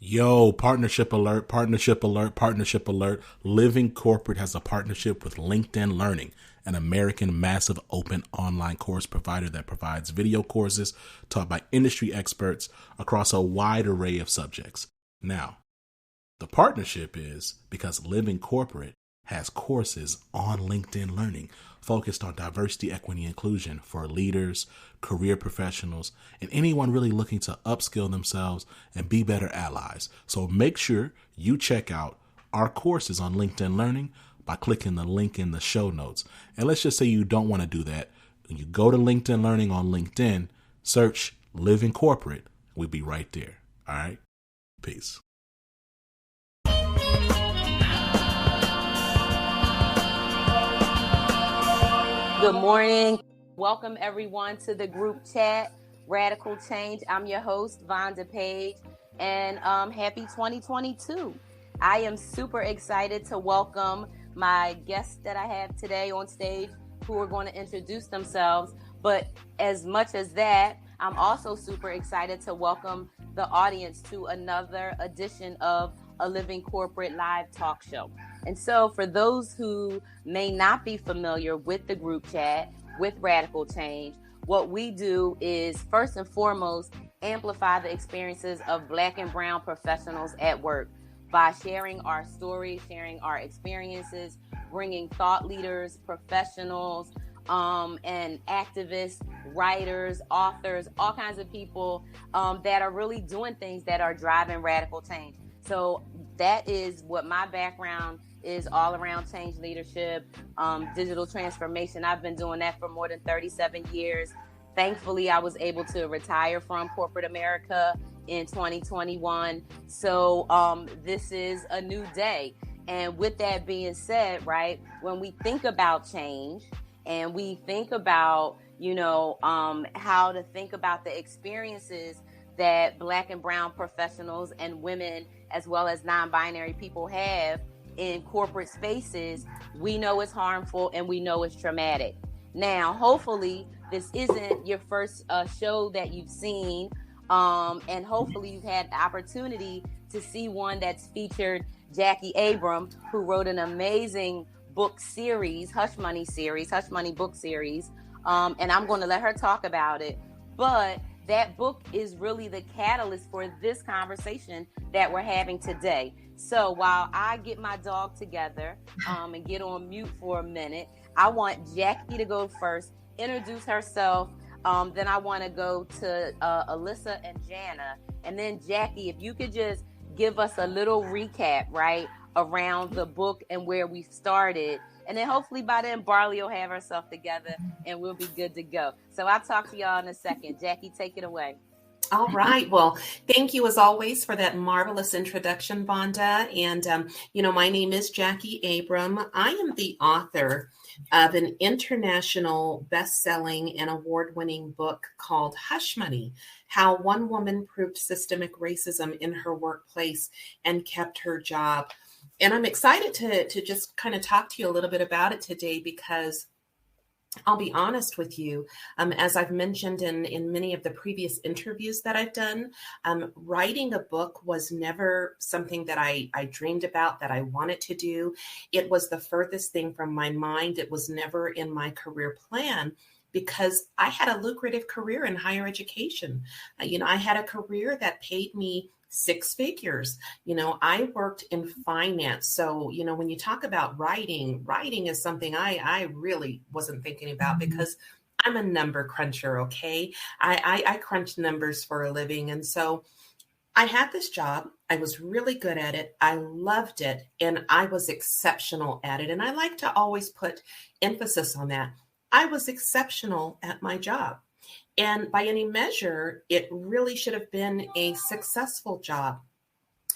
Yo, partnership alert, partnership alert, partnership alert. Living Corporate has a partnership with LinkedIn Learning, an American massive open online course provider that provides video courses taught by industry experts across a wide array of subjects. Now, the partnership is because Living Corporate has courses on LinkedIn Learning focused on diversity, equity, inclusion for leaders, career professionals, and anyone really looking to upskill themselves and be better allies. So make sure you check out our courses on LinkedIn Learning by clicking the link in the show notes. And let's just say you don't want to do that. When you go to LinkedIn Learning on LinkedIn, search Living Corporate. We'll be right there. All right? Peace. Good morning. Welcome everyone to the group chat, Radical Change. I'm your host, Vonda Page, and happy 2022. I am super excited to welcome my guests that I have today on stage who are going to introduce themselves. But as much as that, I'm also super excited to welcome the audience to another edition of a Living Corporate live talk show. And so for those who may not be familiar with the group chat, with Radical Change, what we do is first and foremost amplify the experiences of Black and Brown professionals at work by sharing our stories, sharing our experiences, bringing thought leaders, professionals, and activists, writers, authors, all kinds of people that are really doing things that are driving radical change. So that is what my background is, all around change leadership, digital transformation. I've been doing that for more than 37 years. Thankfully, I was able to retire from corporate America in 2021. So this is a new day. And with that being said, right, when we think about change and we think about, how to think about the experiences that Black and Brown professionals and women, as well as non-binary people have in corporate spaces, we know it's harmful and we know it's traumatic. Now, hopefully, this isn't your first show that you've seen, and hopefully you've had the opportunity to see one that's featured Jackie Abram, who wrote an amazing book series, Hush Money book series, and I'm going to let her talk about it. But that book is really the catalyst for this conversation that we're having today. So while I get my dog together and get on mute for a minute, I want Jackie to go first, introduce herself. Then I want to go to Alyssa and Jana. And then Jackie, if you could just give us a little recap, right, around the book and where we started. And then hopefully by then Barley will have herself together and we'll be good to go. So I'll talk to y'all in a second. Jackie, take it away. All right. Well, thank you as always for that marvelous introduction, Vonda. And, my name is Jackie Abram. I am the author of an international best-selling and award-winning book called Hush Money: How One Woman Proved Systemic Racism in Her Workplace and Kept Her Job. And I'm excited to just kind of talk to you a little bit about it today because I'll be honest with you, as I've mentioned in many of the previous interviews that I've done, writing a book was never something that I dreamed about, that I wanted to do. It was the furthest thing from my mind. It was never in my career plan because I had a lucrative career in higher education. I had a career that paid me six figures. I worked in finance. So, when you talk about writing is something I really wasn't thinking about because I'm a number cruncher. Okay. I crunch numbers for a living. And so I had this job. I was really good at it. I loved it. And I was exceptional at it. And I like to always put emphasis on that. I was exceptional at my job. And by any measure, it really should have been a successful job,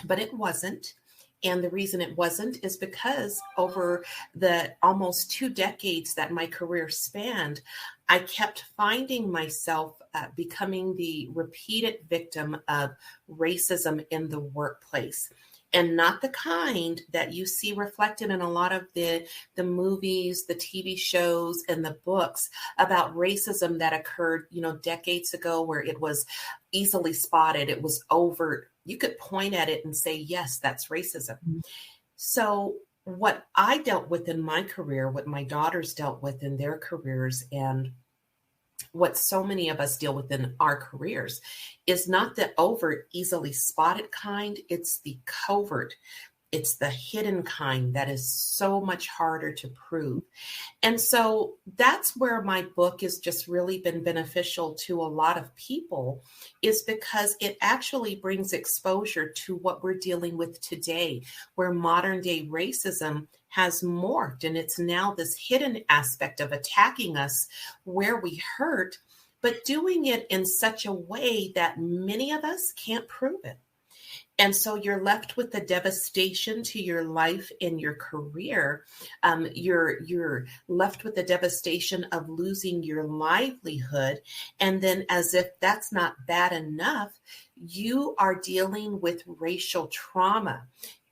but it wasn't. And the reason it wasn't is because over the almost 2 decades that my career spanned, I kept finding myself becoming the repeated victim of racism in the workplace. And not the kind that you see reflected in a lot of the movies, the TV shows, and the books about racism that occurred, decades ago, where it was easily spotted, it was overt, you could point at it and say, yes, that's racism. So what I dealt with in my career, what my daughters dealt with in their careers, and what so many of us deal with in our careers is not the overt, easily spotted kind. It's the covert. It's the hidden kind that is so much harder to prove. And so that's where my book has just really been beneficial to a lot of people, is because it actually brings exposure to what we're dealing with today, where modern day racism has morphed, and it's now this hidden aspect of attacking us where we hurt, but doing it in such a way that many of us can't prove it. And so you're left with the devastation to your life and your career. You're left with the devastation of losing your livelihood. And then, as if that's not bad enough, you are dealing with racial trauma.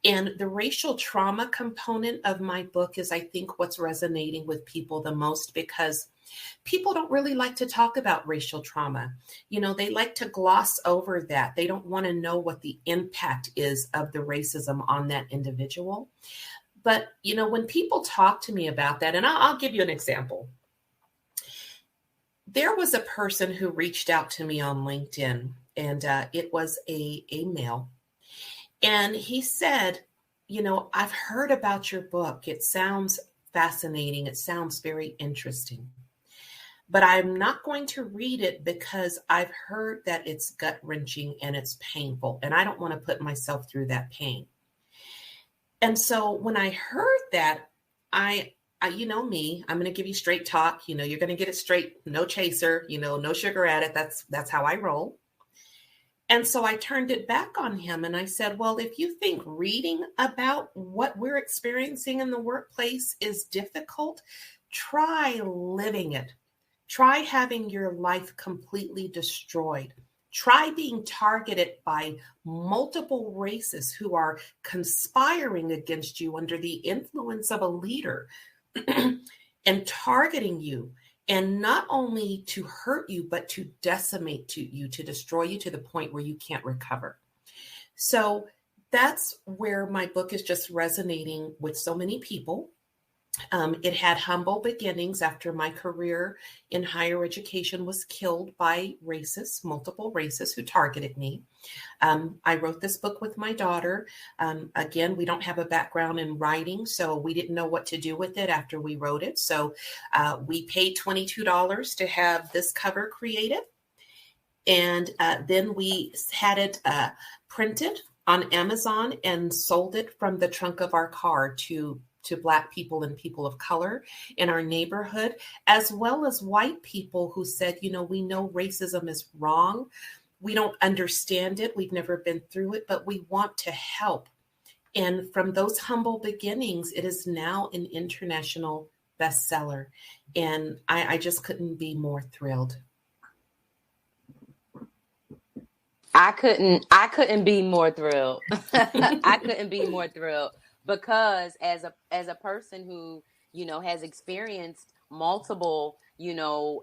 And the racial trauma component of my book is, I think, what's resonating with people the most, because people don't really like to talk about racial trauma. You know, they like to gloss over that. They don't want to know what the impact is of the racism on that individual. But, you know, when people talk to me about that, and I'll give you an example. There was a person who reached out to me on LinkedIn, and it was a male. And he said, you know, I've heard about your book. It sounds fascinating. It sounds very interesting. But I'm not going to read it because I've heard that it's gut-wrenching and it's painful, and I don't want to put myself through that pain. And so when I heard that, I you know me, I'm going to give you straight talk. You know, you're going to get it straight, no chaser, you know, no sugar at it. That's how I roll. And so I turned it back on him and I said, well, if you think reading about what we're experiencing in the workplace is difficult, try living it. Try having your life completely destroyed. Try being targeted by multiple races who are conspiring against you under the influence of a leader and targeting you. And not only to hurt you, but to decimate you, to destroy you to the point where you can't recover. So that's where my book is just resonating with so many people. It had humble beginnings after my career in higher education was killed by racists, multiple racists who targeted me. I wrote this book with my daughter. Again, we don't have a background in writing, so we didn't know what to do with it after we wrote it. So we paid $22 to have this cover created. And then we had it printed on Amazon and sold it from the trunk of our car to Black people and people of color in our neighborhood, as well as white people who said, you know, we know racism is wrong. We don't understand it. We've never been through it, but we want to help. And from those humble beginnings, it is now an international bestseller. And I just couldn't be more thrilled. I couldn't be more thrilled. I couldn't be more thrilled. Because as a person who, you know, has experienced multiple, you know,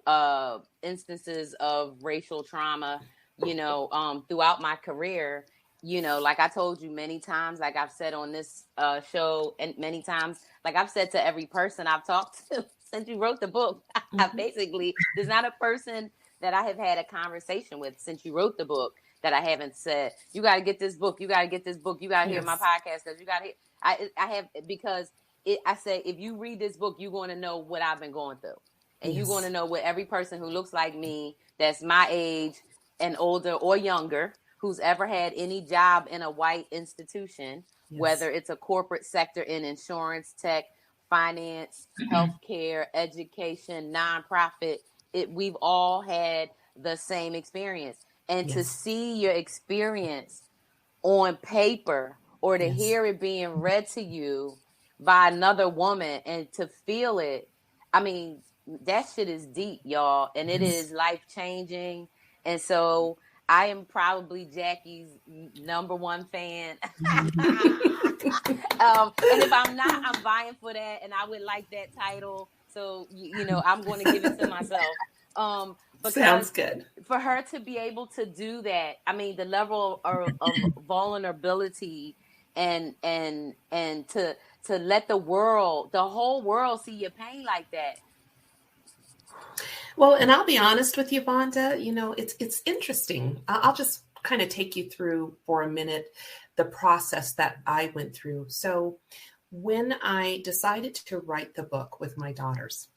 instances of racial trauma, you know, throughout my career, you know, like I told you many times, like I've said on this show, and many times, like I've said to every person I've talked to since you wrote the book, I basically, there's not a person that I have had a conversation with since you wrote the book that I haven't said, you got to get this book. You got to get this book. You got to hear my podcast. You got to hear. I have, because I say, if you read this book, you're going to know what I've been going through. And you're going to know what every person who looks like me, that's my age and older or younger, who's ever had any job in a white institution, whether it's a corporate sector in insurance, tech, finance, healthcare, education, nonprofit, we've all had the same experience. And to see your experience on paper, or to hear it being read to you by another woman and to feel it, I mean, that shit is deep, y'all. And it is life-changing. And so I am probably Jackie's #1 fan. And if I'm not, I'm vying for that. And I would like that title. So, you know, I'm going to give it to myself. Sounds good. For her to be able to do that, I mean, the level of vulnerability and to let the whole world see your pain like that. Well, and I'll be honest with you, Vonda, it's interesting. I'll just kind of take you through for a minute the process that I went through. So when I decided to write the book with my daughters,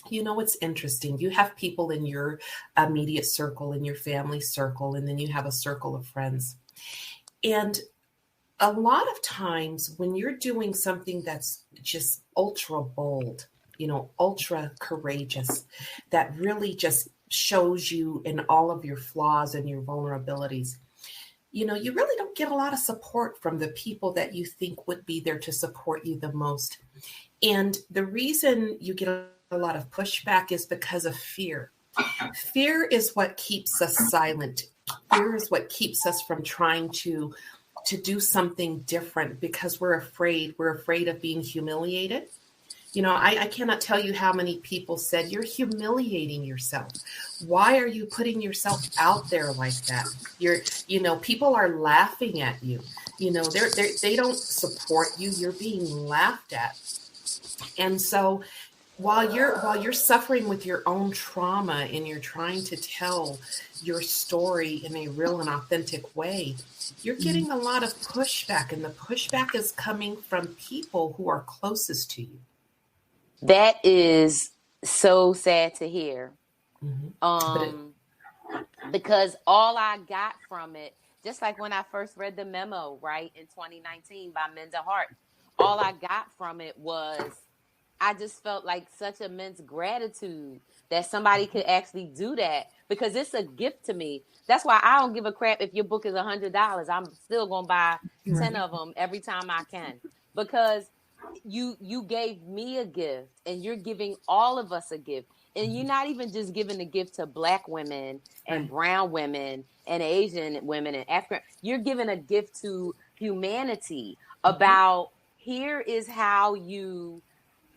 it's interesting. You have people in your immediate circle, in your family circle, and then you have a circle of friends. And a lot of times when you're doing something that's just ultra bold, ultra courageous, that really just shows you in all of your flaws and your vulnerabilities, you really don't get a lot of support from the people that you think would be there to support you the most. And the reason you get a lot of pushback is because of fear. Fear is what keeps us silent. Fear is what keeps us from trying to do something different, because we're afraid. We're afraid of being humiliated. I cannot tell you how many people said, "You're humiliating yourself. Why are you putting yourself out there like that? People are laughing at you. They don't support you. You're being laughed at." And so while you're suffering with your own trauma and you're trying to tell your story in a real and authentic way, you're getting a lot of pushback, and the pushback is coming from people who are closest to you. That is so sad to hear. Because all I got from it, just like when I first read the memo, right, in 2019 by Minda Hart, all I got from it was, I just felt like such immense gratitude that somebody could actually do that, because it's a gift to me. That's why I don't give a crap if your book is $100. I'm still going to buy 10 of them every time I can, because you gave me a gift, and you're giving all of us a gift. And you're not even just giving a gift to Black women and brown women and Asian women and African. You're giving a gift to humanity about, here is how you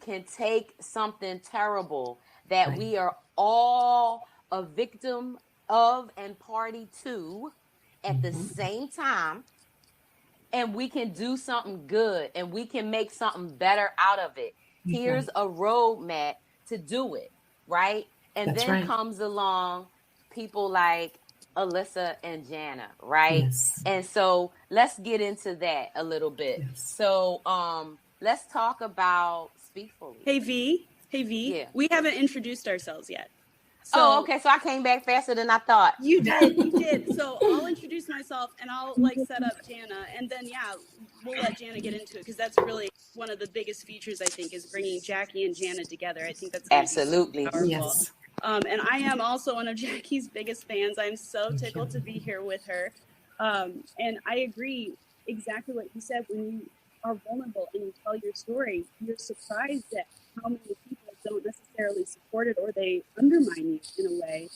can take something terrible that we are all a victim of and party to at the same time, and we can do something good, and we can make something better out of it. Here's a roadmap to do it, right? And then comes along people like Alyssa and Jana, right? Yes. And so let's get into that a little bit. Yes. So let's talk about Speak Fully. Hey V. Yeah. We haven't introduced ourselves yet. So, okay. So I came back faster than I thought. You did. So I'll introduce myself, and I'll set up Jana, and then we'll let Jana get into it, because that's really one of the biggest features, I think, is bringing Jackie and Jana together. I think that's absolutely powerful. Yes. And I am also one of Jackie's biggest fans. I'm so tickled to be here with her. And I agree exactly what you said. When you are vulnerable and you tell your story, you're surprised at how many people don't necessarily support it, or they undermine you in a way.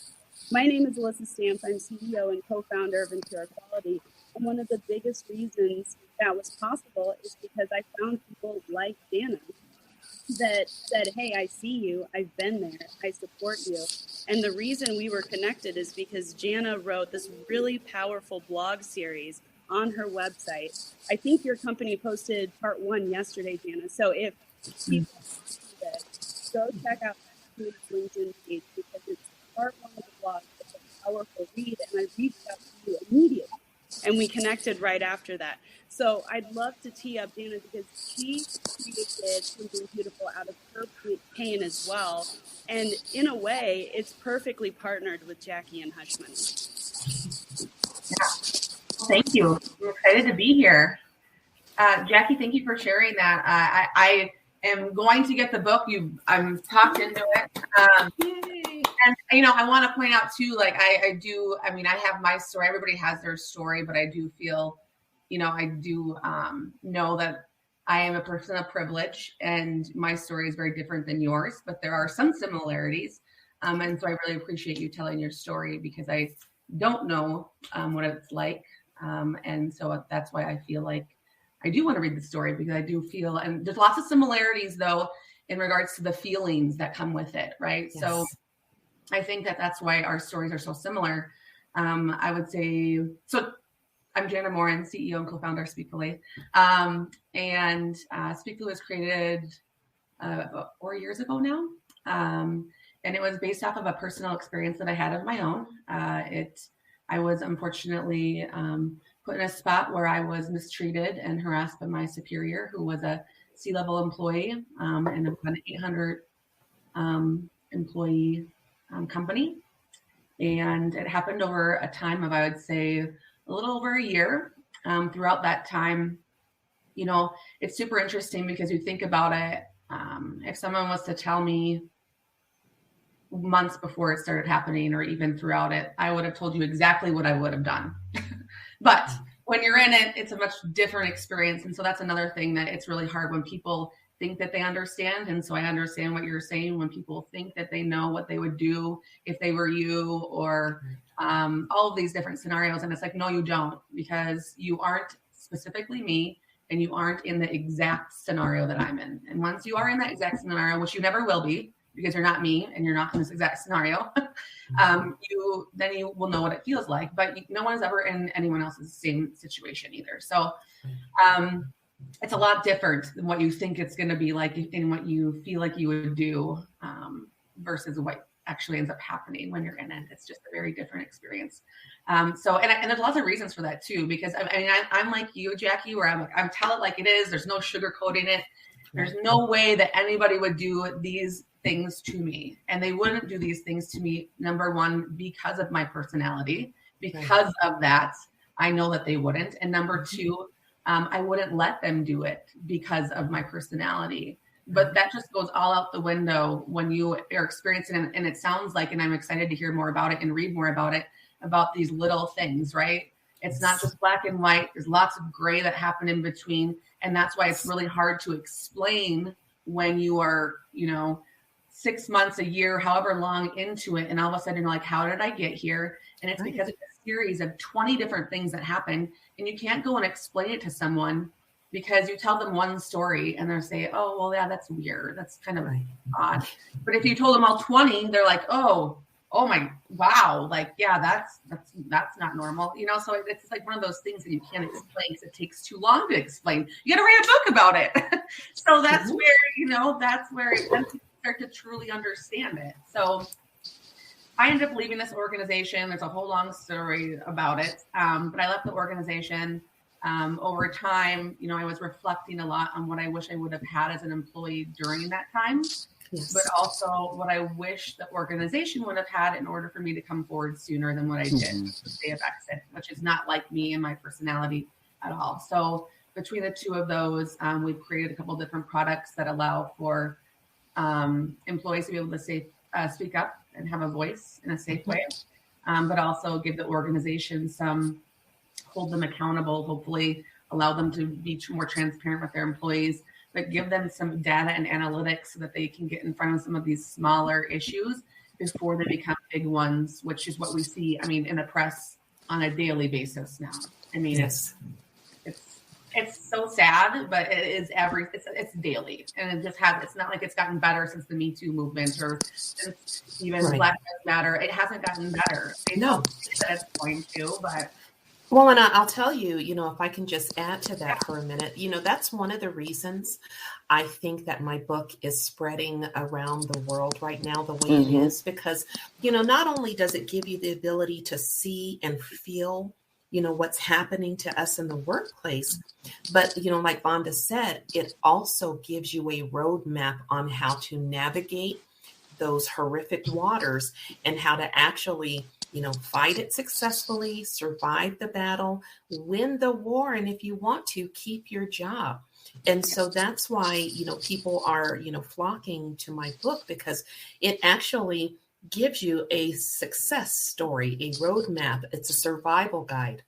My name is Alyssa Stamps. I'm CEO and co-founder of Impure Quality. And one of the biggest reasons that was possible is because I found people like Jana that said, "Hey, I see you. I've been there. I support you." And the reason we were connected is because Jana wrote this really powerful blog series on her website. I think your company posted part 1 yesterday, Jana. So if people go check out that LinkedIn page, because it's part 1 of the blog. It's a powerful read, and I reached out to you immediately, and we connected right after that. So I'd love to tee up Jana, because she created something beautiful out of her pain as well. And in a way, it's perfectly partnered with Jackie and Hush Money. Yeah. Thank you. We're excited to be here. Jackie, thank you for sharing that. I am going to get the book. I'm talked into it. And, I want to point out too, like I have my story. Everybody has their story, but I do feel, I do know that I am a person of privilege, and my story is very different than yours, but there are some similarities. And so I really appreciate you telling your story, because I don't know what it's like. And so that's why I feel like I do want to read the story, because I do feel, and there's lots of similarities though, in regards to the feelings that come with it. Right. Yes. So I think that that's why our stories are so similar. I would say, so I'm Jana Morin, CEO and co-founder of Speakfully. And Speakfully was created about 4 years ago now. And it was based off of a personal experience that I had of my own. I was unfortunately put in a spot where I was mistreated and harassed by my superior, who was a C-level employee and about an 800 employee company. And it happened over a time of, I would say, a little over a year. Throughout that time, it's super interesting because you think about it. If someone was to tell me months before it started happening, or even throughout it, I would have told you exactly what I would have done. But when you're in it, it's a much different experience. And so that's another thing that it's really hard when people think that they understand. And so I understand what you're saying when people think that they know what they would do if they were you, or all of these different scenarios. And it's like, no, you don't, because you aren't specifically me, and you aren't in the exact scenario that I'm in. And once you are in that exact scenario, which you never will be, because you're not me and you're not in this exact scenario, you will know what it feels like. But no one's ever in anyone else's same situation either. So it's a lot different than what you think it's going to be like and what you feel like you would do versus what actually ends up happening when you're in it. It's just a very different experience. And there's lots of reasons for that too, because I'm like you, Jackie, where I'm tell it like it is. There's no sugarcoating it. There's no way that anybody would do these things to me. And they wouldn't do these things to me, number one, because of my personality. Because of that, I know that they wouldn't. And number two, I wouldn't let them do it because of my personality. But that just goes all out the window when you are experiencing it. And it sounds like, and I'm excited to hear more about it and read more about it, about these little things, right? It's not just black and white. There's lots of gray that happen in between. And that's why it's really hard to explain when you are, 6 months, a year, however long into it. And all of a sudden you're like, how did I get here? And it's because it's a series of 20 different things that happen. And you can't go and explain it to someone, because you tell them one story and they'll say, oh, well, yeah, that's weird. That's kind of odd. But if you told them all 20, they're like, oh my, wow. Like, yeah, that's not normal. So it's like one of those things that you can't explain because it takes too long to explain. You got to write a book about it. So that's where, that's where it start to truly understand it. So I ended up leaving this organization. There's a whole long story about it. But I left the organization. Over time, I was reflecting a lot on what I wish I would have had as an employee during that time, but also what I wish the organization would have had in order for me to come forward sooner than what I did with Day of Exit, which is not like me and my personality at all. So between the two of those, we've created a couple different products that allow for employees to be able to speak up and have a voice in a safe way, but also give the organization hold them accountable, hopefully allow them to be more transparent with their employees, but give them some data and analytics so that they can get in front of some of these smaller issues before they become big ones, which is what we see, in the press on a daily basis now. It's so sad, but it is it's daily. And it's not like it's gotten better since the Me Too movement or since even Black Lives Matter. It hasn't gotten better. No. It's going to, but... Well, and I'll tell you, if I can just add to that for a minute, that's one of the reasons I think that my book is spreading around the world right now the way it is, because, not only does it give you the ability to see and feel, what's happening to us in the workplace, but, like Vonda said, it also gives you a roadmap on how to navigate those horrific waters and how to actually fight it successfully, survive the battle, win the war, and if you want to, keep your job. And so that's why, people are, flocking to my book, because it actually gives you a success story, a roadmap. It's a survival guide.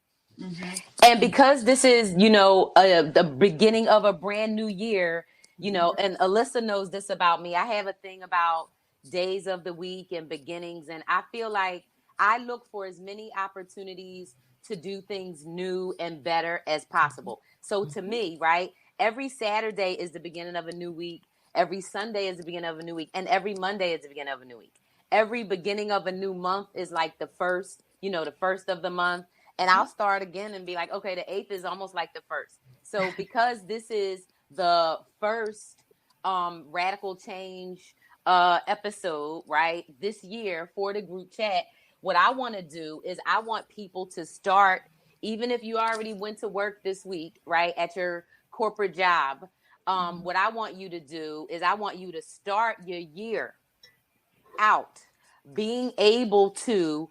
And because this is, the beginning of a brand new year, and Alyssa knows this about me. I have a thing about days of the week and beginnings. And I feel like I look for as many opportunities to do things new and better as possible. So to me, right, every Saturday is the beginning of a new week. Every Sunday is the beginning of a new week. And every Monday is the beginning of a new week. every beginning of a new month is like the first, the first of the month. And I'll start again and be like, okay, the 8th is almost like the first. So because this is the first radical change episode, right, this year for the group chat, what I want to do is I want people to start, even if you already went to work this week, right, at your corporate job. What I want you to do is I want you to start your year out being able to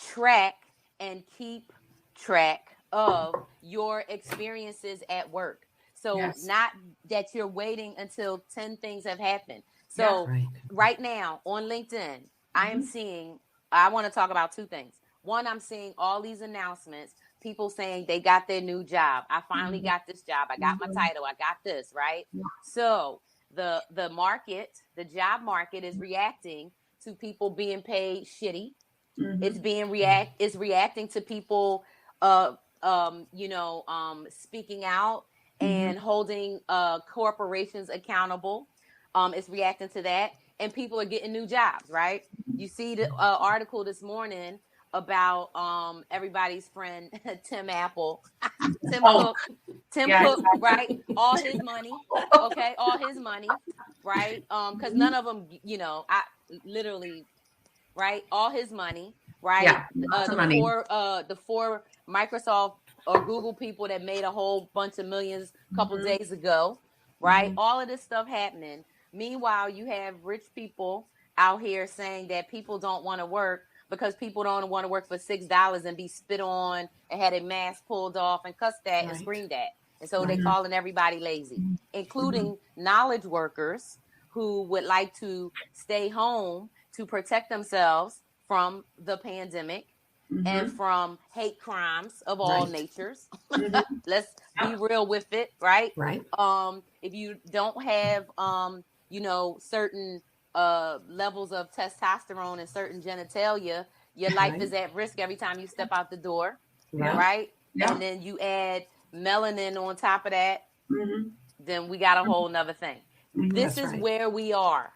track and keep track of your experiences at work. So not that you're waiting until 10 things have happened. So right now on LinkedIn, I want to talk about 2 things. One, I'm seeing all these announcements, people saying they got their new job. I finally got this job. I got my title. I got this, right? So the market, the job market is reacting to people being paid shitty. It's reacting to people, speaking out and holding corporations accountable. It's reacting to that, and people are getting new jobs, right? You see the article this morning about everybody's friend Tim Apple, Tim Cook, right? All his money, okay, all his money, right? Because none of them, I literally, right? All his money, right? Yeah, the four Microsoft or Google people that made a whole bunch of millions a couple days ago, right? All of this stuff happening. Meanwhile, you have rich people out here saying that people don't want to work because people don't want to work for $6 and be spit on and had a mask pulled off and cussed at and screamed at. And so they're calling everybody lazy, including knowledge workers who would like to stay home to protect themselves from the pandemic and from hate crimes of all natures. Let's be real with it, right? If you don't have, certain levels of testosterone and certain genitalia, your life is at risk every time you step out the door, right? And then you add melanin on top of that, then we got a whole nother thing. This is where we are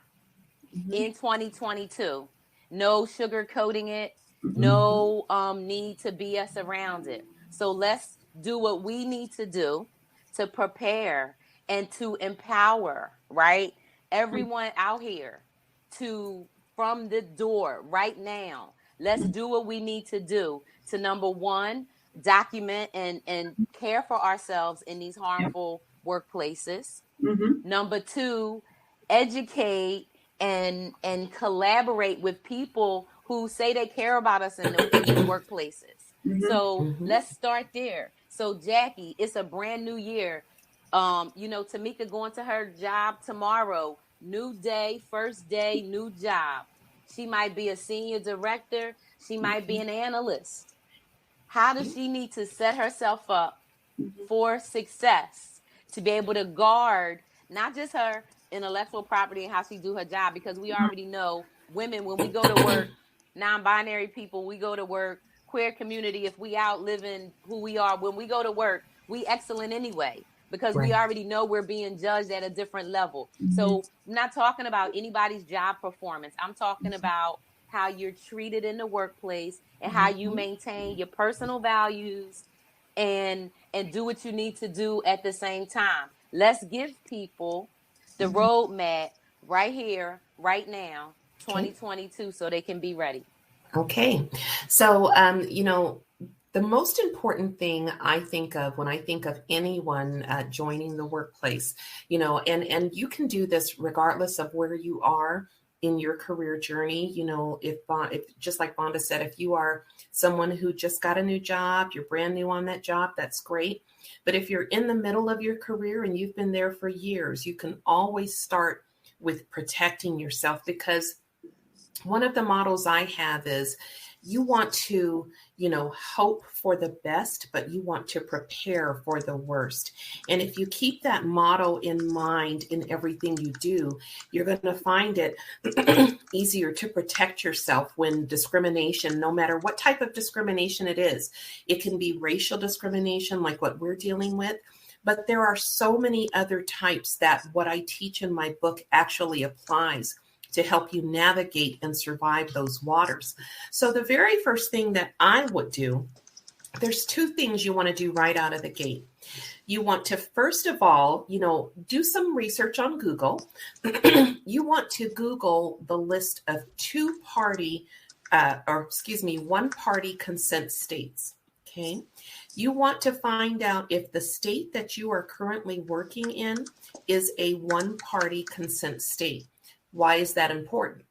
in 2022. No sugarcoating it. No need to BS around it. So let's do what we need to do to prepare and to empower, right? Everyone out here from the door right now. Let's do what we need to do to, number one, document and care for ourselves in these harmful workplaces. Number two, educate and collaborate with people who say they care about us in the workplaces. So let's start there. So Jackie, it's a brand new year. Tamika going to her job tomorrow. New day, first day, new job. She might be a senior director. She might be an analyst. How does she need to set herself up for success to be able to guard not just her intellectual property and how she do her job? Because we already know women, when we go to work, non-binary people, we go to work, queer community, if we out living who we are, when we go to work, we excellent anyway, because we already know we're being judged at a different level. So I'm not talking about anybody's job performance. I'm talking about how you're treated in the workplace and how you maintain your personal values and do what you need to do at the same time. Let's give people the roadmap right here, right now, 2022, so they can be ready. Okay. So, the most important thing I think of when I think of anyone joining the workplace, and you can do this regardless of where you are in your career journey. If just like Vonda said, if you are someone who just got a new job, you're brand new on that job, that's great. But if you're in the middle of your career and you've been there for years, you can always start with protecting yourself, because one of the models I have is you want to, hope for the best, but you want to prepare for the worst. And if you keep that motto in mind in everything you do, you're going to find it easier to protect yourself when discrimination, no matter what type of discrimination it is, it can be racial discrimination like what we're dealing with. But there are so many other types that what I teach in my book actually applies to help you navigate and survive those waters. So the very first thing that I would do, there's two things you want to do right out of the gate. You want to, first of all, do some research on Google. You want to Google the list of one-party consent states. Okay. You want to find out if the state that you are currently working in is a one-party consent state. Why is that important?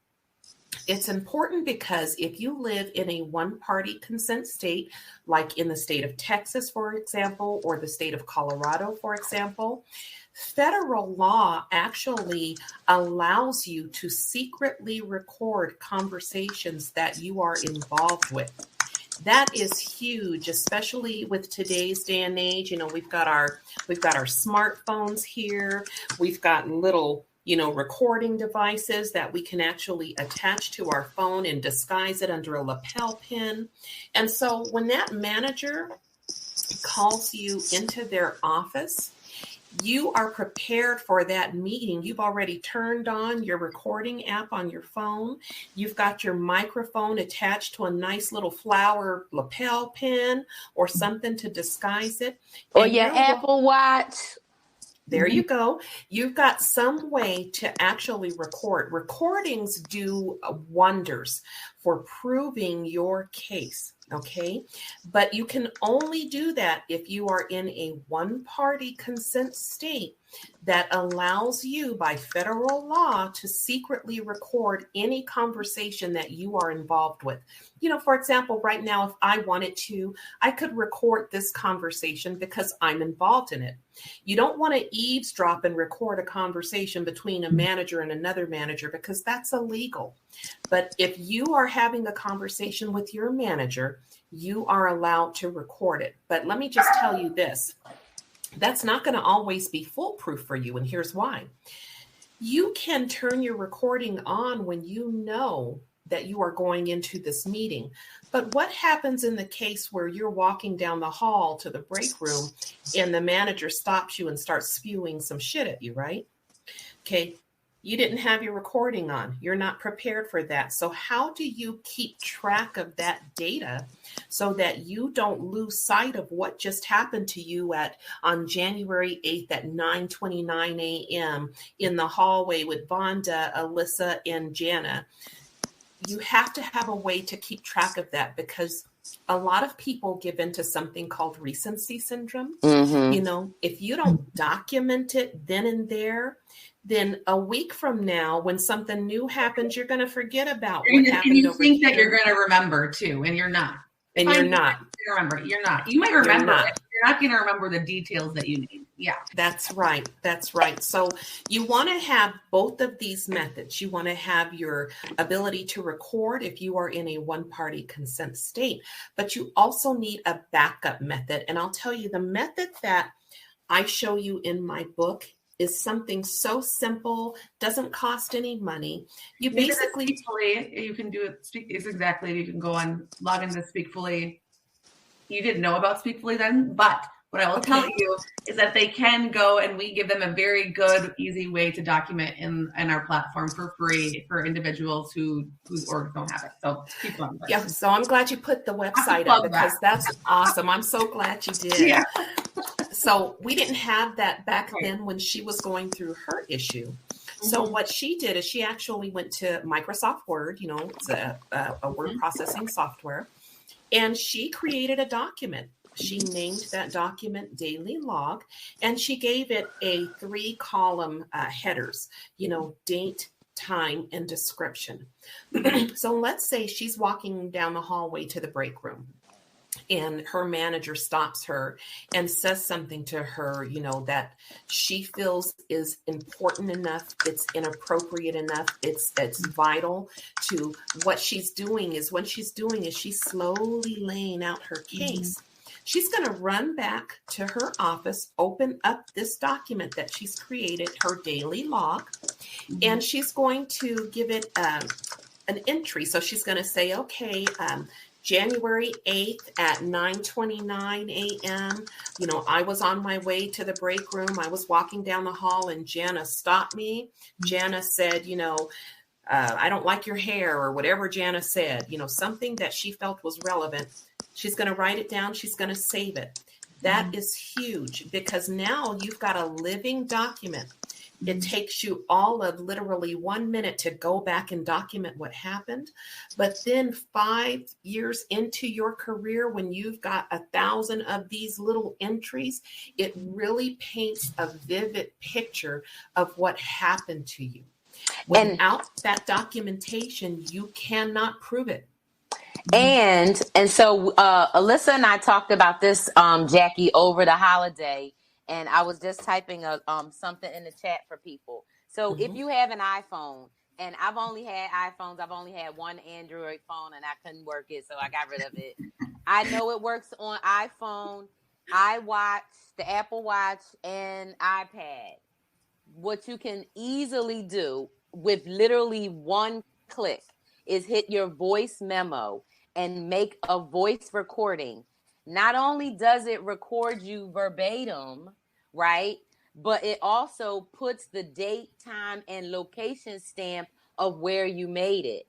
It's important because if you live in a one-party consent state, like in the state of Texas, for example, or the state of Colorado, for example, federal law actually allows you to secretly record conversations that you are involved with. That is huge, especially with today's day and age. We've got our smartphones here. We've got little recording devices that we can actually attach to our phone and disguise it under a lapel pin. And so when that manager calls you into their office, you are prepared for that meeting. You've already turned on your recording app on your phone. You've got your microphone attached to a nice little flower lapel pin or something to disguise it. Or your Apple Watch. There you go. You've got some way to actually record. Recordings do wonders for proving your case. Okay. But you can only do that if you are in a one-party consent state that allows you by federal law to secretly record any conversation that you are involved with. For example, right now, if I wanted to, I could record this conversation because I'm involved in it. You don't want to eavesdrop and record a conversation between a manager and another manager because that's illegal. But if you are having a conversation with your manager, you are allowed to record it. But let me just tell you this. That's not going to always be foolproof for you. And here's why. You can turn your recording on when you know that you are going into this meeting. But what happens in the case where you're walking down the hall to the break room and the manager stops you and starts spewing some shit at you, right? Okay. You didn't have your recording on. You're not prepared for that. So how do you keep track of that data so that you don't lose sight of what just happened to you on January 8th at 9:29 a.m. in the hallway with Vonda, Alyssa, and Jana? You have to have a way to keep track of that because a lot of people give into something called recency syndrome. Mm-hmm. If you don't document it then and there, then a week from now, when something new happens, you're going to forget about what happened. And you think that you're going to remember too, and you're not. And you're not. Remember, you're not. You might remember it. You're not going to remember the details that you need. Yeah. That's right. That's right. So you want to have both of these methods. You want to have your ability to record if you are in a one-party consent state, but you also need a backup method. And I'll tell you, the method that I show you in my book is something so simple, doesn't cost any money. You basically Speakfully, you can do it. Is exactly. You can go on, log into Speakfully. You didn't know about Speakfully then, but what I will tell you is that they can go, and we give them a very good, easy way to document in our platform for free for individuals whose orgs don't have it. So keep going. Yeah. So I'm glad you put the website up because that's awesome. I'm so glad you did. Yeah. So we didn't have that back then when she was going through her issue. So what she did is she actually went to Microsoft Word, it's a word processing software, and she created a document. She named that document Daily Log, and she gave it a 3-column headers, date, time, and description. So let's say she's walking down the hallway to the break room, and her manager stops her and says something to her, that she feels is important enough, it's inappropriate enough, it's vital to what she's doing. She's slowly laying out her case. She's going to run back to her office, open up this document that she's created, her daily log, and she's going to give it an entry. So she's going to say, okay, January 8th at 9:29 a.m., I was on my way to the break room. I was walking down the hall and Jana stopped me. Jana said, I don't like your hair, or whatever Jana said, something that she felt was relevant. She's going to write it down. She's going to save it. That is huge, because now you've got a living document. It takes you all of literally 1 minute to go back and document what happened. But then 5 years into your career, when you've got 1,000 of these little entries, it really paints a vivid picture of what happened to you. Without that documentation, you cannot prove it. And so Alyssa and I talked about this, Jackie, over the holiday. And I was just typing something in the chat for people. So if you have an iPhone, and I've only had iPhones, I've only had one Android phone, and I couldn't work it, so I got rid of it. I know it works on iPhone, iWatch, the Apple Watch, and iPad. What you can easily do with literally one click is hit your voice memo and make a voice recording. Not only does it record you verbatim, right, but it also puts the date, time, and location stamp of where you made it.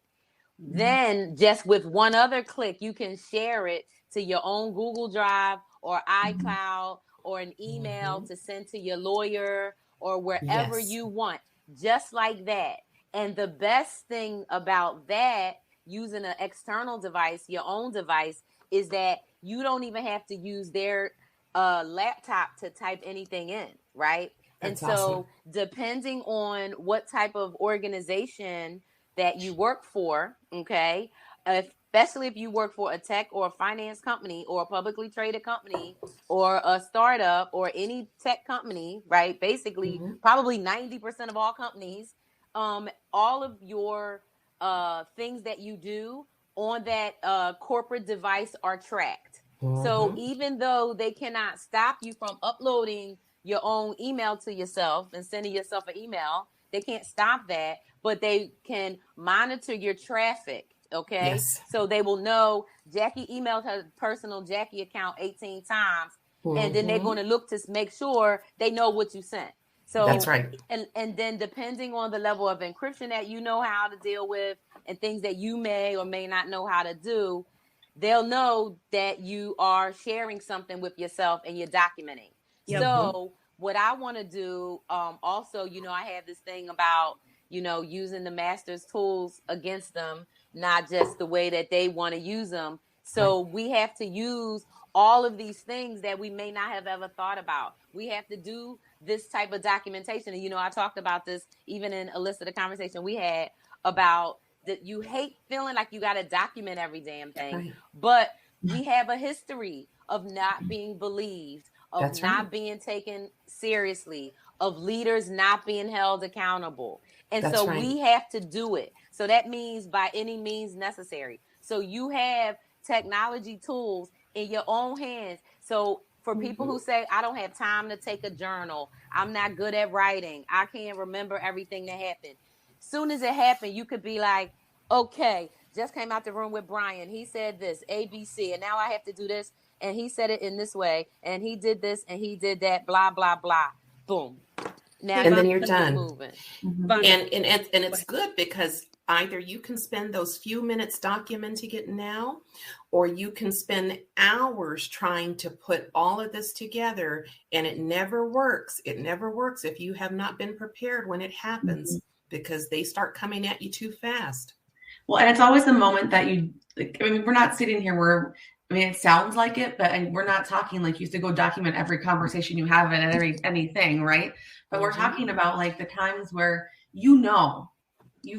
Then just with one other click, you can share it to your own Google Drive or iCloud or an email to send to your lawyer or wherever you want, just like that. And the best thing about that, using an external device, your own device, is that you don't even have to use their laptop to type anything in, right? That's awesome. Depending on what type of organization that you work for, okay, especially if you work for a tech or a finance company or a publicly traded company or a startup or any tech company, right? Basically, probably 90% of all companies, all of your things that you do on that corporate device are tracked. So even though they cannot stop you from uploading your own email to yourself and sending yourself an email, they can't stop that, but they can monitor your traffic. Okay. Yes. So they will know Jackie emailed her personal Jackie account 18 times, and then they're going to look to make sure they know what you sent. So that's right. And then depending on the level of encryption that you know how to deal with and things that you may or may not know how to do, they'll know that you are sharing something with yourself and you're documenting. Yep. So what I want to do also, I have this thing about, using the master's tools against them, not just the way that they want to use them. So we have to use all of these things that we may not have ever thought about. We have to do this type of documentation. And, I talked about this even in Alyssa, the conversation we had about that you hate feeling like you got to document every damn thing. But we have a history of not being believed, of not being taken seriously, of leaders not being held accountable. And we have to do it. So that means by any means necessary. So you have technology tools in your own hands. So for people who say, I don't have time to take a journal, I'm not good at writing, I can't remember everything that happened. Soon as it happened, you could be like, okay, just came out the room with Brian. He said this, ABC, and now I have to do this. And he said it in this way, and he did this, and he did that, blah, blah, blah. Boom. Now, and then you're done. And it's good because either you can spend those few minutes documenting it now, or you can spend hours trying to put all of this together, and it never works. It never works if you have not been prepared when it happens, because they start coming at you too fast. Well, and it's always the moment that we're not sitting here it sounds like it, but we're not talking like you used to go document every conversation you have and anything, right? But we're talking about like the times where you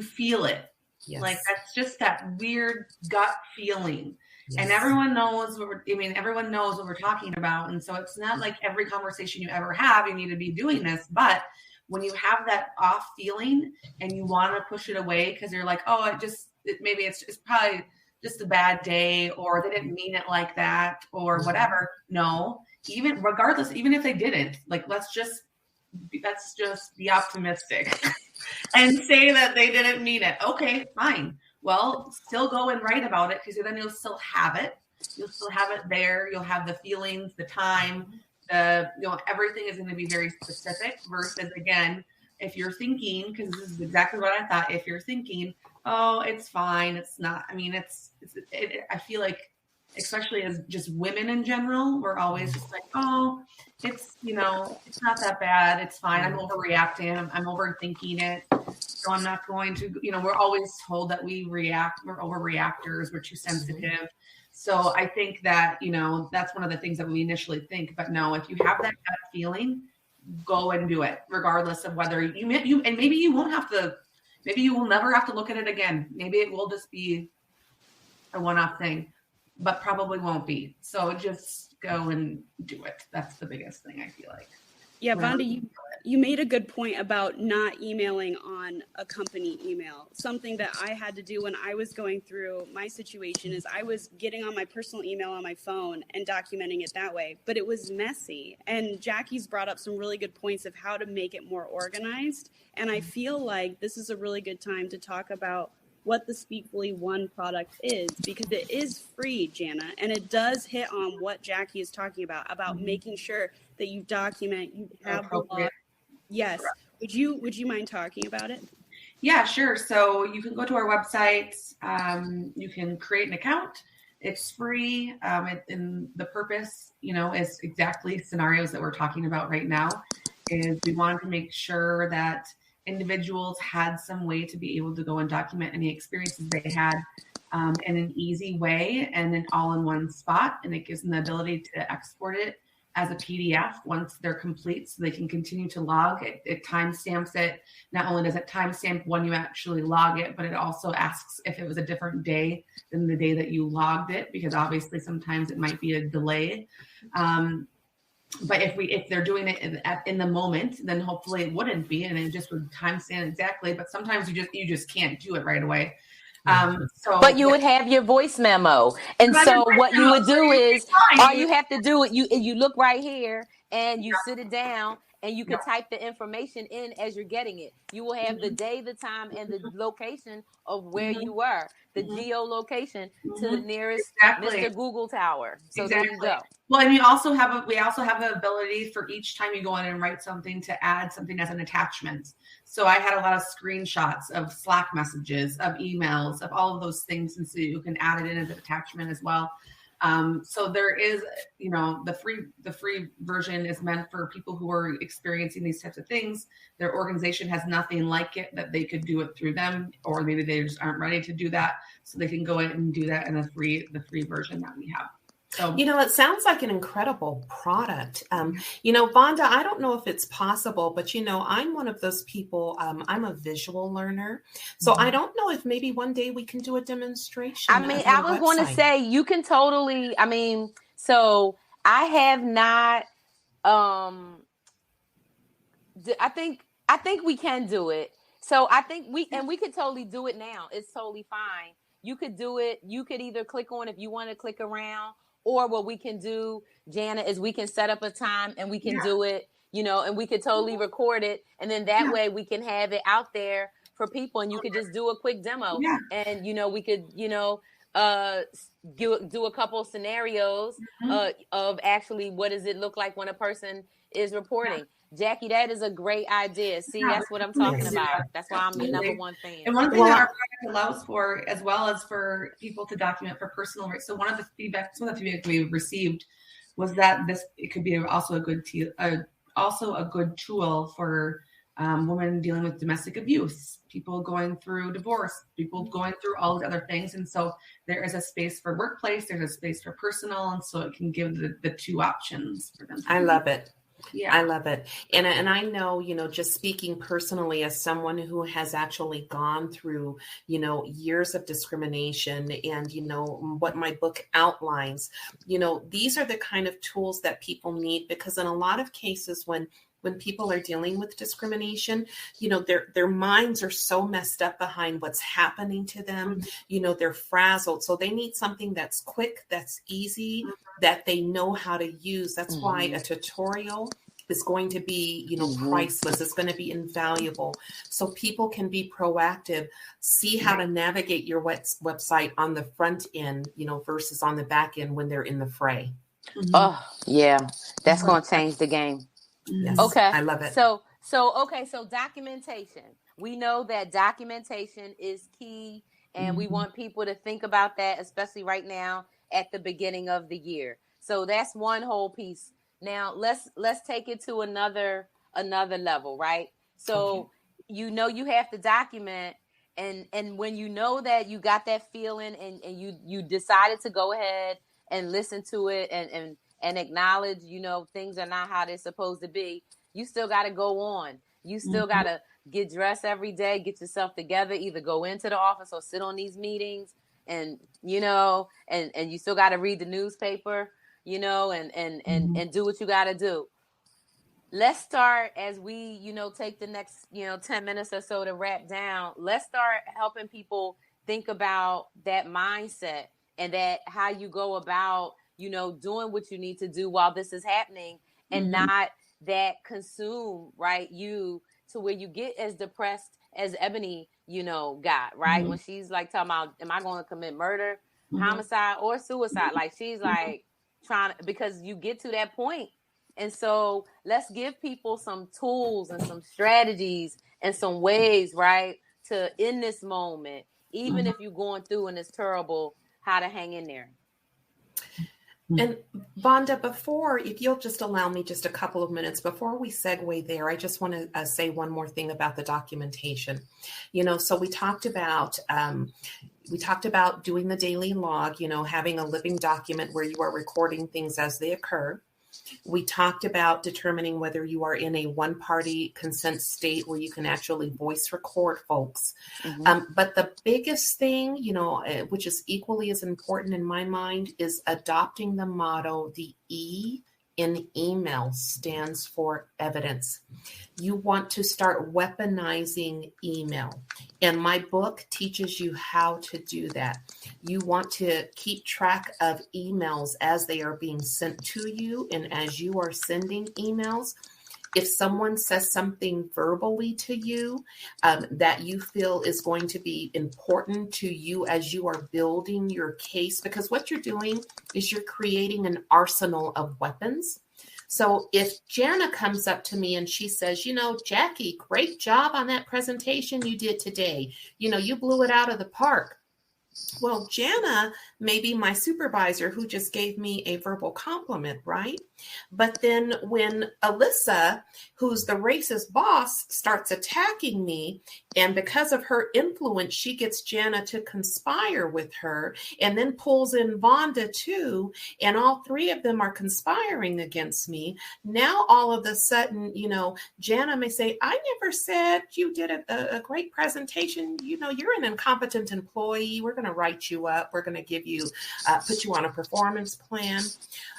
feel it. Yes. Like that's just that weird gut feeling. Yes. And everyone knows everyone knows what we're talking about. And so it's not like every conversation you ever have, you need to be doing this. But when you have that off feeling and you want to push it away because you're like, oh, maybe it's probably just a bad day, or they didn't mean it like that, or whatever. No, even if they didn't, like, let's just be optimistic and say that they didn't mean it. Okay, fine. Well, still go and write about it, because then you'll still have it. You'll still have it there. You'll have the feelings, the time, everything is going to be very specific versus, again, if you're thinking, because this is exactly what I thought, if you're thinking, oh, it's fine, it's not, I mean, I feel like, especially as just women in general, we're always just like, oh, it's, it's not that bad. It's fine. I'm overreacting. I'm overthinking it. So I'm not going to, we're always told that we're overreactors. We're too sensitive. So I think that, that's one of the things that we initially think, but no, if you have that gut feeling, go and do it, regardless of whether and maybe you won't have to, maybe you will never have to look at it again. Maybe it will just be a one-off thing, but probably won't be. So just go and do it. That's the biggest thing, I feel like. Yeah, Vonda, you made a good point about not emailing on a company email. Something that I had to do when I was going through my situation is I was getting on my personal email on my phone and documenting it that way, but it was messy. And Jackie's brought up some really good points of how to make it more organized. And I feel like this is a really good time to talk about what the Speakfully One product is, because it is free, Jana, and it does hit on what Jackie is talking about making sure that you document, you have the law. Yes. Correct. Would you mind talking about it? Yeah, sure. So you can go to our website. You can create an account. It's free. And the purpose, is exactly scenarios that we're talking about right now, is we want to make sure that individuals had some way to be able to go and document any experiences they had in an easy way and then all in one spot. And it gives them the ability to export it as a PDF once they're complete, so they can continue to log it. It timestamps it. Not only does it timestamp when you actually log it, but it also asks if it was a different day than the day that you logged it, because obviously sometimes it might be a delay. But if they're doing it in the moment, then hopefully it wouldn't be, and it just would timestamp exactly. But sometimes you just can't do it right away. But you would have your voice memo, and so what you would do is all you have to do it. You look right here and you sit it down, and you can type the information in as you're getting it. You will have the day, the time, and the location of where you were, the geolocation to the nearest Mr. Google Tower. So there you go. Well, and we also have the ability for each time you go in and write something to add something as an attachment. So I had a lot of screenshots of Slack messages, of emails, of all of those things, and so you can add it in as an attachment as well. So there is, the free version is meant for people who are experiencing these types of things. Their organization has nothing like it that they could do it through them, or maybe they just aren't ready to do that. So they can go in and do that in the free version that we have. So, it sounds like an incredible product. Vonda, I don't know if it's possible, but, I'm one of those people. I'm a visual learner. So I don't know if maybe one day we can do a demonstration. I mean, I was going to say you can totally, so I have not, I think we can do it. So I think we could totally do it now. It's totally fine. You could do it. You could either click on if you want to click around. Or what we can do, Jana, is we can set up a time and we can do it, and we could totally record it. And then that way we can have it out there for people, and you could just do a quick demo. Yeah. And, we could, do a couple scenarios of actually what does it look like when a person is reporting. Yeah. Jackie, that is a great idea. See, that's what I'm talking about. That's why I'm your number one fan. And one thing that our product allows for, as well as for people to document for personal rights. So one of the feedback we received was that it could be also a good tool for women dealing with domestic abuse, people going through divorce, people going through all these other things. And so there is a space for workplace, there's a space for personal, and so it can give the two options for them. I love it. Yeah, I love it. And I know, just speaking personally as someone who has actually gone through, years of discrimination and, what my book outlines, these are the kind of tools that people need, because in a lot of cases when people are dealing with discrimination, their minds are so messed up behind what's happening to them. They're frazzled. So they need something that's quick, that's easy, that they know how to use. That's why a tutorial is going to be, priceless. It's going to be invaluable. So people can be proactive, see how to navigate your website on the front end, versus on the back end when they're in the fray. Oh, yeah. That's going to change the game. Yes, okay. I love it. So So documentation. We know that documentation is key, and we want people to think about that, especially right now at the beginning of the year. So that's one whole piece. Now let's take it to another level, right? So you have to document, and when you know that you got that feeling, and you decided to go ahead and listen to it, and acknowledge, things are not how they're supposed to be, you still got to go on. You still got to get dressed every day, get yourself together, either go into the office or sit on these meetings, and and you still got to read the newspaper, and do what you got to do. Let's start, as we, take the next, 10 minutes or so to wrap down. Let's start helping people think about that mindset, and that how you go about, doing what you need to do while this is happening, and not that consume, right, you to where you get as depressed as Ebony, got, right? When she's like talking about, am I going to commit murder, homicide, or suicide? Like, she's like trying to, because you get to that point. And so let's give people some tools and some strategies and some ways, right, to in this moment, even if you're going through and it's terrible, how to hang in there. And Vonda, before, if you'll just allow me just a couple of minutes before we segue there, I just want to say one more thing about the documentation. So we talked about doing the daily log, having a living document where you are recording things as they occur. We talked about determining whether you are in a one-party consent state where you can actually voice record folks. But the biggest thing, which is equally as important in my mind, is adopting the motto, the E in email stands for evidence. You want to start weaponizing email. And my book teaches you how to do that. You want to keep track of emails as they are being sent to you, and as you are sending emails. If someone says something verbally to you that you feel is going to be important to you as you are building your case, because what you're doing is you're creating an arsenal of weapons. So if Jana comes up to me and she says, Jackie, great job on that presentation you did today. You blew it out of the park. Well, Jana may be my supervisor who just gave me a verbal compliment, right? But then when Alyssa, who's the racist boss, starts attacking me, and because of her influence, she gets Jana to conspire with her, and then pulls in Vonda too, and all three of them are conspiring against me. Now, all of a sudden, Jana may say, I never said you did a great presentation. You're an incompetent employee. We're going to write you up. We're going to give you, put you on a performance plan.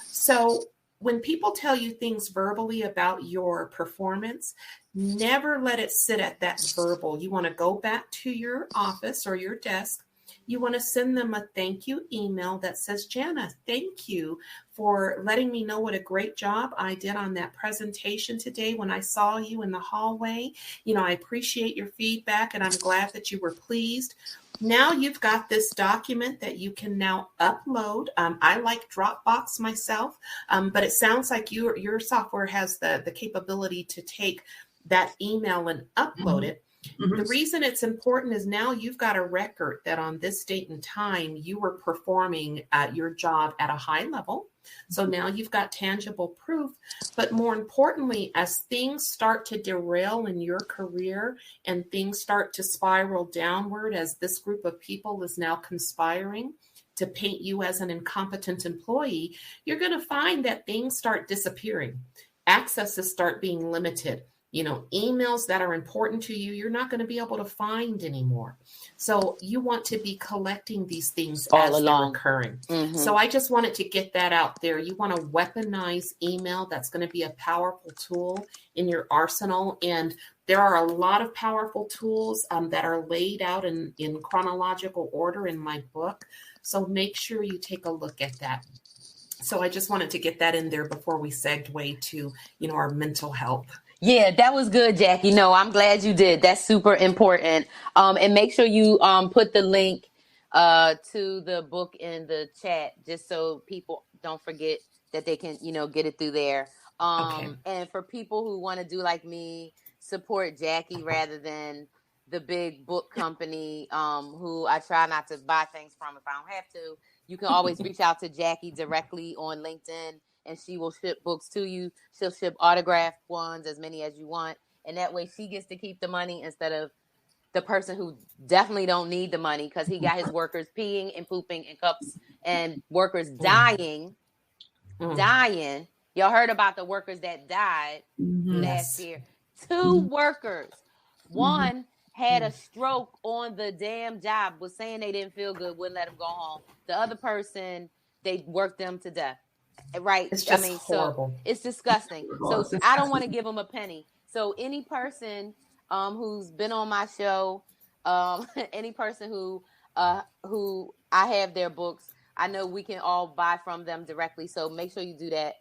So when people tell you things verbally about your performance, never let it sit at that verbal. You want to go back to your office or your desk. You want to send them a thank you email that says, Jana, thank you for letting me know what a great job I did on that presentation today when I saw you in the hallway. I appreciate your feedback, and I'm glad that you were pleased. Now you've got this document that you can now upload. I like Dropbox myself, but it sounds like your software has the capability to take that email and upload it. The reason it's important is now you've got a record that on this date and time, you were performing your job at a high level. So now you've got tangible proof. But more importantly, as things start to derail in your career and things start to spiral downward, as this group of people is now conspiring to paint you as an incompetent employee, you're going to find that things start disappearing. Accesses start being limited. Emails that are important to you, you're not going to be able to find anymore. So you want to be collecting these things all as they're occurring. So I just wanted to get that out there. You want to weaponize email. That's going to be a powerful tool in your arsenal. And there are a lot of powerful tools that are laid out in chronological order in my book. So make sure you take a look at that. So I just wanted to get that in there before we segue to, our mental health. Yeah, that was good, Jackie. No, I'm glad you did. That's super important. And make sure you put the link to the book in the chat, just so people don't forget that they can, get it through there. And for people who want to do like me, support Jackie rather than the big book company who I try not to buy things from if I don't have to. You can always reach out to Jackie directly on LinkedIn, and she will ship books to you. She'll ship autographed ones, as many as you want, and that way she gets to keep the money instead of the person who definitely don't need the money because he got his workers peeing and pooping in cups and workers dying. Y'all heard about the workers that died last year. 2 workers. One had a stroke on the damn job, was saying they didn't feel good, wouldn't let them go home. The other person, they worked them to death. Right? It's just horrible. So it's disgusting. So I don't want to give them a penny. So any person who's been on my show, any person who I have their books, I know we can all buy from them directly. So make sure you do that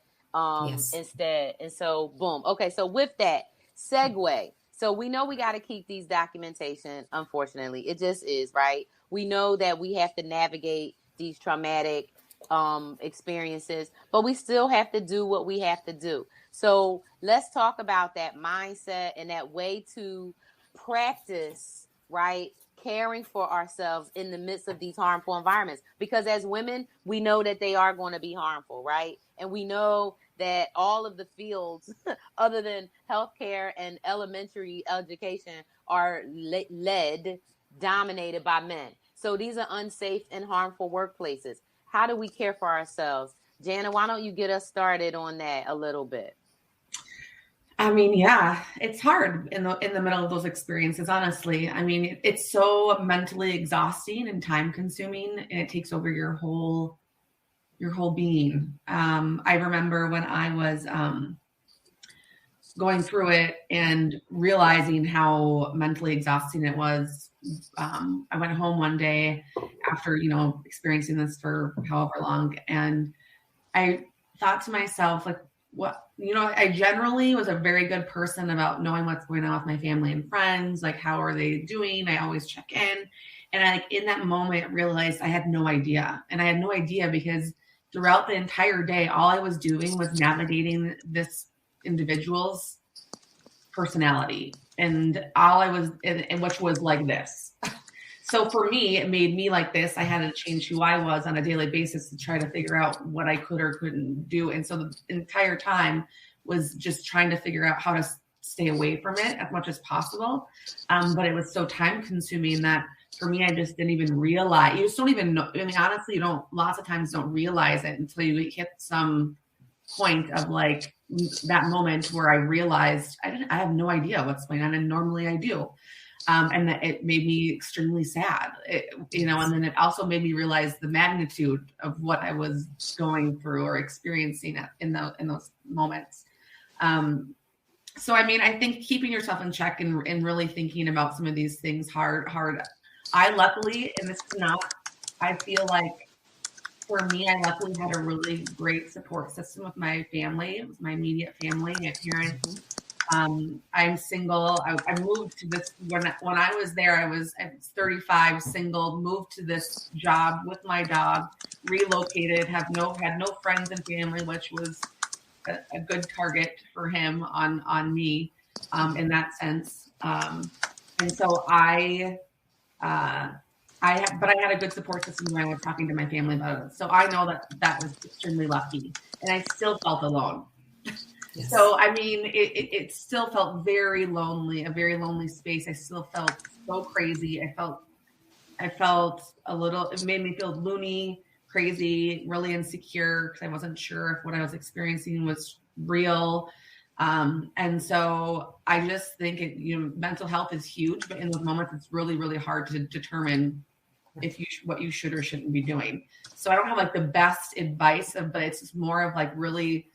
instead. And so boom. Okay. So with that segue, so we know we got to keep these documentation. Unfortunately, it just is, right? We know that we have to navigate these traumatic experiences, but we still have to do what we have to do. So let's talk about that mindset and that way to practice, right? Caring for ourselves in the midst of these harmful environments. Because as women, we know that they are going to be harmful, right? And we know that all of the fields other than healthcare and elementary education are dominated by men. So these are unsafe and harmful workplaces. How do we care for ourselves? Jana, why don't you get us started on that a little bit? I mean, yeah, it's hard in the middle of those experiences, honestly. I mean, it's so mentally exhausting and time consuming, and it takes over your whole being. I remember when I was going through it and realizing how mentally exhausting it was. I went home one day after, experiencing this for however long, and I thought to myself, like, what, I generally was a very good person about knowing what's going on with my family and friends, like how are they doing? I always check in. And I, in that moment, realized I had no idea. And I had no idea because throughout the entire day, all I was doing was navigating this individual's personality, and all I was, and which was like this. So for me, it made me like this. I had to change who I was on a daily basis to try to figure out what I could or couldn't do. And so the entire time was just trying to figure out how to stay away from it as much as possible. But it was so time consuming that for me, I just didn't even realize. You just don't even know. I mean, honestly, lots of times don't realize it until you hit some point of like that moment where I realized I have no idea what's going on. And normally I do. And that it made me extremely sad, and then it also made me realize the magnitude of what I was going through or experiencing in those moments. So, I mean, I think keeping yourself in check and really thinking about some of these things hard. I luckily, and this is not, I feel like for me, I luckily had a really great support system with my family. It was my immediate family, my parents. I'm single. I moved to this when I was there. I was 35, single. Moved to this job with my dog. Relocated. Had no friends and family, which was a good target for him on me in that sense. And so I had a good support system when I was talking to my family about it. So I know that was extremely lucky, and I still felt alone. Yes. So, I mean, it still felt very lonely, a very lonely space. I still felt so crazy. I felt a little, it made me feel loony, crazy, really insecure because I wasn't sure if what I was experiencing was real. And so I just think mental health is huge, but in those moments, it's really, really hard to determine what you should or shouldn't be doing. So I don't have like the best advice, but it's just more of like really,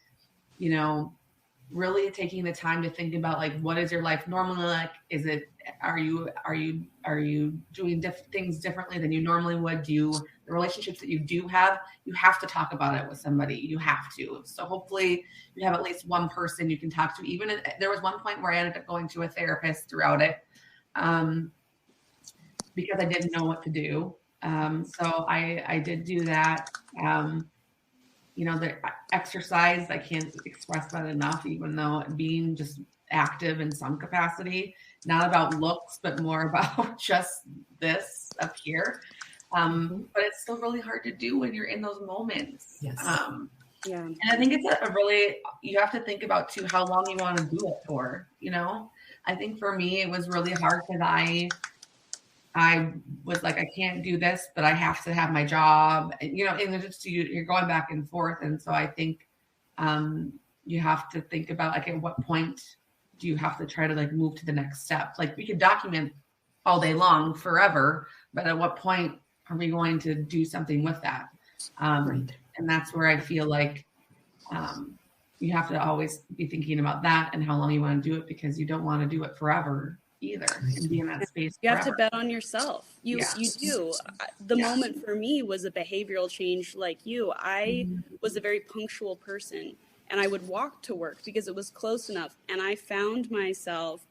really taking the time to think about like, what is your life normally like? Are you doing things differently than you normally would? The relationships that you do have, you have to talk about it with somebody. You have to. So hopefully you have at least one person you can talk to. Even if, there was one point where I ended up going to a therapist throughout it, because I didn't know what to do. So I did do that. The exercise, I can't express that enough, even though being just active in some capacity, not about looks, but more about just this up here. But it's still really hard to do when you're in those moments. Yes. Yeah. And I think it's a really, you have to think about too, how long you want to do it for, you know? I think for me, it was really hard because I was like, I can't do this, but I have to have my job, you know, and just you're going back and forth. And so I think you have to think about like, at what point do you have to try to like move to the next step? Like we could document all day long forever, but at what point are we going to do something with that? Right. And that's where I feel like you have to always be thinking about that and how long you want to do it, because you don't want to do it forever either and be in that space. You have to bet on yourself. You do. The moment for me was a behavioral change like you. I was a very punctual person, and I would walk to work because it was close enough. And I found myself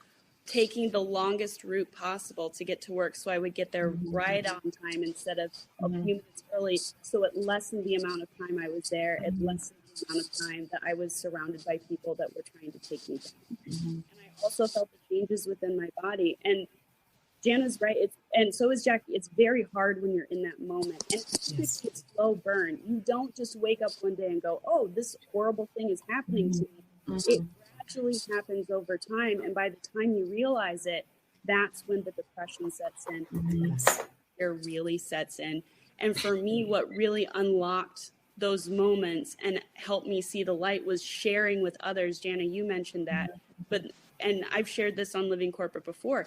taking the longest route possible to get to work, so I would get there right on time instead of a few minutes early. So it lessened the amount of time I was there. It lessened the amount of time that I was surrounded by people that were trying to take me down. And I also felt the changes within my body. And Jana's right. And so is Jackie. It's very hard when you're in that moment. And it's a slow burn. You don't just wake up one day and go, oh, this horrible thing is happening to me. It gradually happens over time. And by the time you realize it, that's when the depression sets in. It really sets in. And for me, what really unlocked those moments and helped me see the light was sharing with others. Jana, you mentioned that, and I've shared this on Living Corporate before.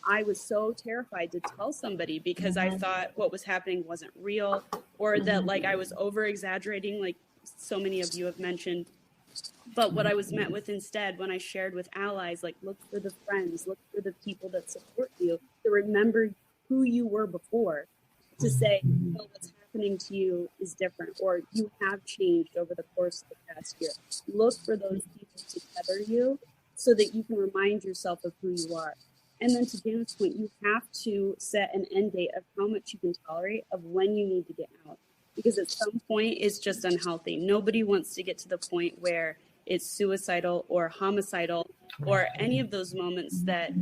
I was so terrified to tell somebody because I thought what was happening wasn't real, or that like I was over exaggerating, like so many of you have mentioned. But what I was met with instead, when I shared with allies, like look for the friends, look for the people that support you, to remember who you were before, to say, no, what's happening to you is different, or you have changed over the course of the past year. Look for those people to tether you so that you can remind yourself of who you are. And then to Jana's point, you have to set an end date of how much you can tolerate, of when you need to get out. Because at some point, it's just unhealthy. Nobody wants to get to the point where it's suicidal or homicidal or any of those moments that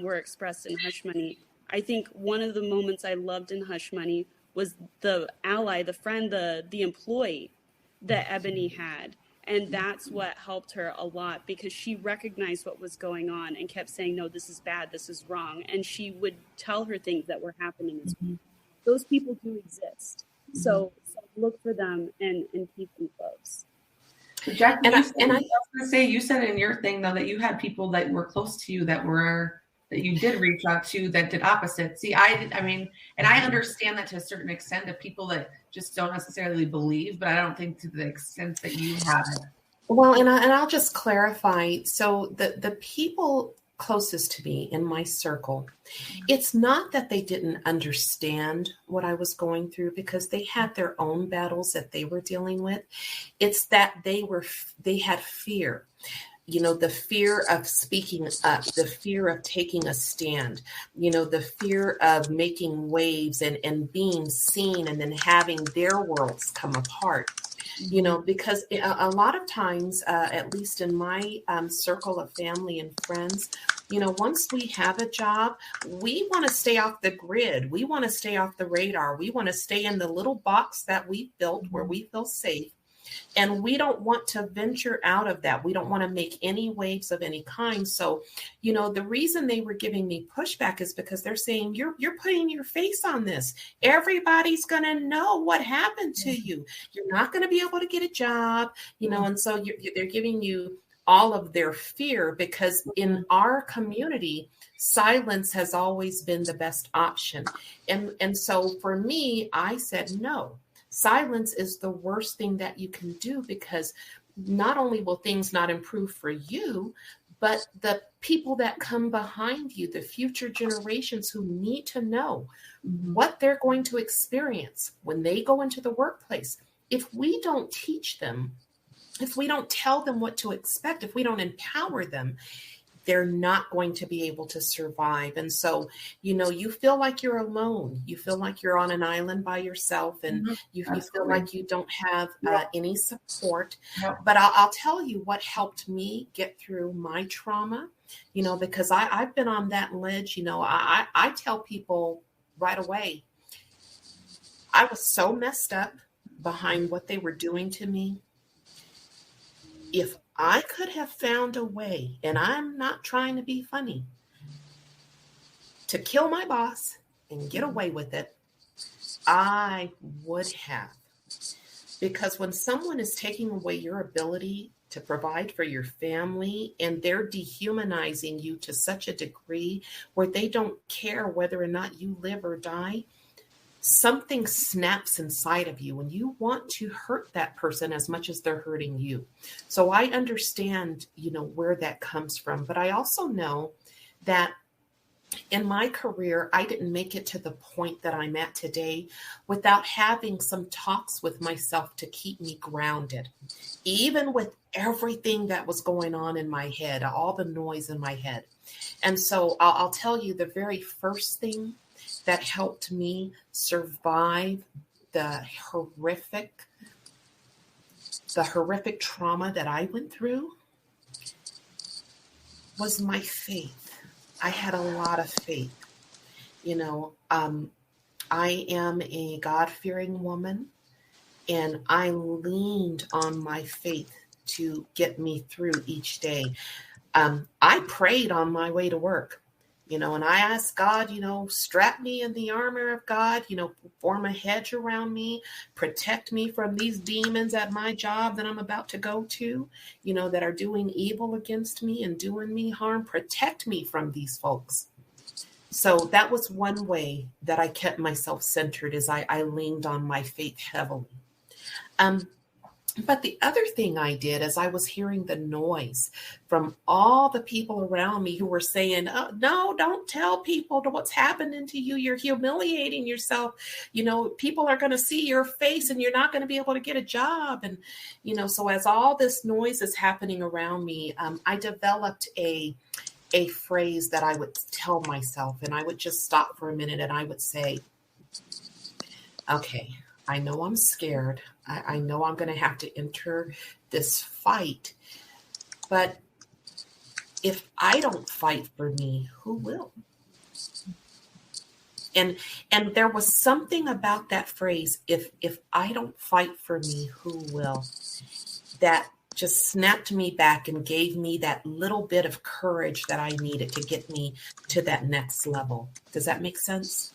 were expressed in Hush Money. I think one of the moments I loved in Hush Money was the ally, the friend, the employee that Ebony had. And that's what helped her a lot, because she recognized what was going on and kept saying, no, this is bad, this is wrong. And she would tell her things that were happening as well. Those people do exist. So look for them and keep them close. Jackie, I was going to say, you said in your thing, though, that you had people that were close to you that you did reach out to that did opposite. See, I mean, and I understand that to a certain extent, of people that just don't necessarily believe, but I don't think to the extent that you have it. Well, and I'll just clarify. So the people closest to me in my circle, it's not that they didn't understand what I was going through, because they had their own battles that they were dealing with. It's that they had fear. You know, the fear of speaking up, the fear of taking a stand, you know, the fear of making waves and being seen, and then having their worlds come apart, you know, because a lot of times, at least in my circle of family and friends, you know, once we have a job, we want to stay off the grid. We want to stay off the radar. We want to stay in the little box that we built where we feel safe. And we don't want to venture out of that. We don't want to make any waves of any kind. So, you know, the reason they were giving me pushback is because they're saying, you're putting your face on this. Everybody's going to know what happened to you. You're not going to be able to get a job, you know, and so they're giving you all of their fear, because in our community, silence has always been the best option. And so for me, I said, no. Silence is the worst thing that you can do, because not only will things not improve for you, but the people that come behind you, the future generations who need to know what they're going to experience when they go into the workplace. If we don't teach them, if we don't tell them what to expect, if we don't empower them, they're not going to be able to survive. And so, you feel like you're alone. You feel like you're on an island by yourself, and you feel like you don't have any support. But I'll tell you what helped me get through my trauma, because I've been on that ledge. I tell people right away, I was so messed up behind what they were doing to me. If I could have found a way, and I'm not trying to be funny, to kill my boss and get away with it, I would have. Because when someone is taking away your ability to provide for your family, and they're dehumanizing you to such a degree where they don't care whether or not you live or die, something snaps inside of you and you want to hurt that person as much as they're hurting you. So I understand, where that comes from. But I also know that in my career, I didn't make it to the point that I'm at today without having some talks with myself to keep me grounded, even with everything that was going on in my head, all the noise in my head. And so I'll tell you, the very first thing that helped me survive the horrific trauma that I went through was my faith. I had a lot of faith. I am a God-fearing woman, and I leaned on my faith to get me through each day. I prayed on my way to work. And I asked God, strap me in the armor of God, form a hedge around me, protect me from these demons at my job that I'm about to go to, that are doing evil against me and doing me harm. Protect me from these folks. So that was one way that I kept myself centered, is I leaned on my faith heavily. But the other thing I did is I was hearing the noise from all the people around me who were saying, oh, no, don't tell people what's happening to you. You're humiliating yourself. People are going to see your face and you're not going to be able to get a job. And, so as all this noise is happening around me, I developed a phrase that I would tell myself, and I would just stop for a minute and I would say, okay, I know I'm scared. I know I'm going to have to enter this fight, but if I don't fight for me, who will? And there was something about that phrase, if I don't fight for me, who will? That just snapped me back and gave me that little bit of courage that I needed to get me to that next level. Does that make sense?